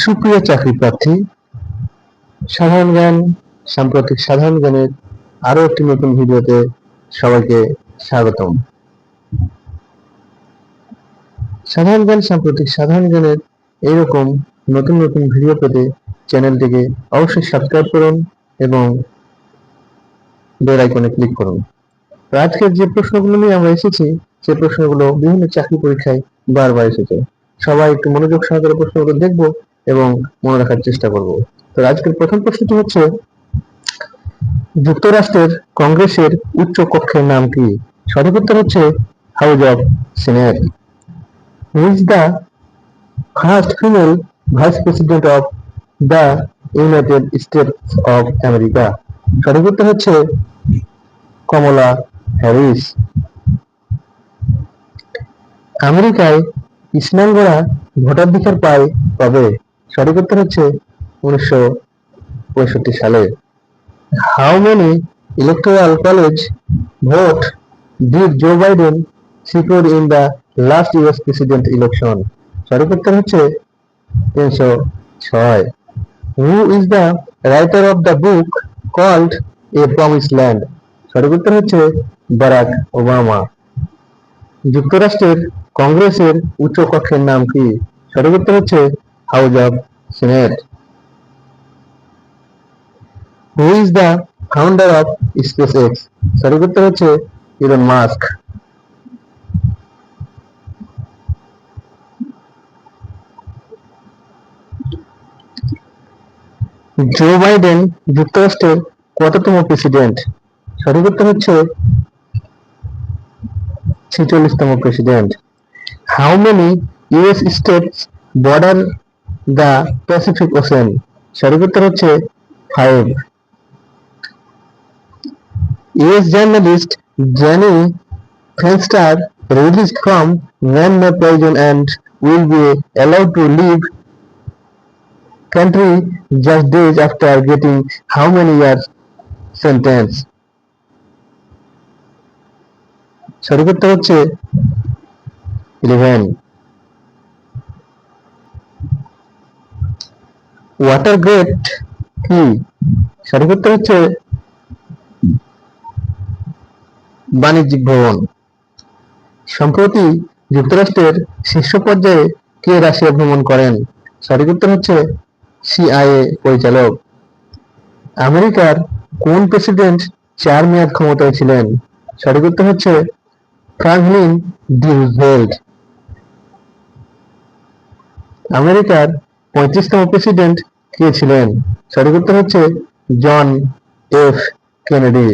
সুপ্রিয় চাকরি প্রার্থী, সাধারণ জ্ঞান সাম্প্রতিক সাধারণ জ্ঞানের আরো একটি নতুন ভিডিওতে সবাইকে স্বাগতম। সাধারণ জ্ঞান সাম্প্রতিক সাধারণ জ্ঞানের এইরকম নতুন নতুন ভিডিও পেতে চ্যানেলটিকে অবশ্যই সাবস্ক্রাইব করুন এবং বেল আইকনে ক্লিক করুন। আজকের যে প্রশ্নগুলো নিয়ে আমরা এসেছি সে প্রশ্নগুলো বিভিন্ন চাকরি পরীক্ষায় বারবার এসেছে। সবাই একটু মনোযোগ সহকারে প্রশ্নগুলো দেখবো এবং মনে রাখার চেষ্টা করব। তো আজকের প্রথম প্রশ্নটি হচ্ছে, যুক্তরাষ্ট্রের কংগ্রেসের উচ্চ কক্ষের নাম কি? সঠিক উত্তর হচ্ছে house of senate. Who is the first female vice president of the United states of America? সঠিক উত্তর হচ্ছে কমলা হ্যারিস। আমেরিকায় কৃষ্ণাঙ্গরা ভোটাধিকার পায় কবে? সঠিক উত্তর হচ্ছে 1965 সালে। How many electoral college vote did Joe Biden secure in the last US president election? সঠিক উত্তর হচ্ছে 306। Who is the writer of the book called A Promised Land? সঠিক উত্তর হচ্ছে বারাক ওবামা। যুক্তরাষ্ট্রের কংগ্রেসের উচ্চ কক্ষের নাম কি? সঠিক উত্তর হচ্ছে house of senate. Who is the founder of SpaceX? সঠিক উত্তর হচ্ছে ইলন মাস্ক। জো বাইডেন যুক্তরাষ্ট্রের কততম প্রেসিডেন্ট? সঠিক উত্তর হচ্ছে 46তম president. How many US states border the Pacific Ocean? সঠিক উত্তর হচ্ছে 5। US journalist Jani Fenster released from Van May prison and will be allowed to leave country just days after getting how many years sentence? সঠিক উত্তর হচ্ছে 11। Watergate কি? সঠিক উত্তর হচ্ছে বাণিজ্যিক ভবন। সম্প্রতি যুক্তরাষ্ট্রের শীর্ষ পর্যায়ে কে রাশিয়া ভ্রমণ করেন? সঠিক উত্তর হচ্ছে সিআইএ পরিচালক। আমেরিকার কোন প্রেসিডেন্ট 4 মেয়াদ ক্ষমতায় ছিলেন? সঠিক উত্তর হচ্ছে ফ্রাঙ্কলিন ডি রুজভেল্ট। আমেরিকার 35তম প্রেসিডেন্ট কে ছিলেন? সঠিক উত্তর হচ্ছে জন এফ কেনেডি।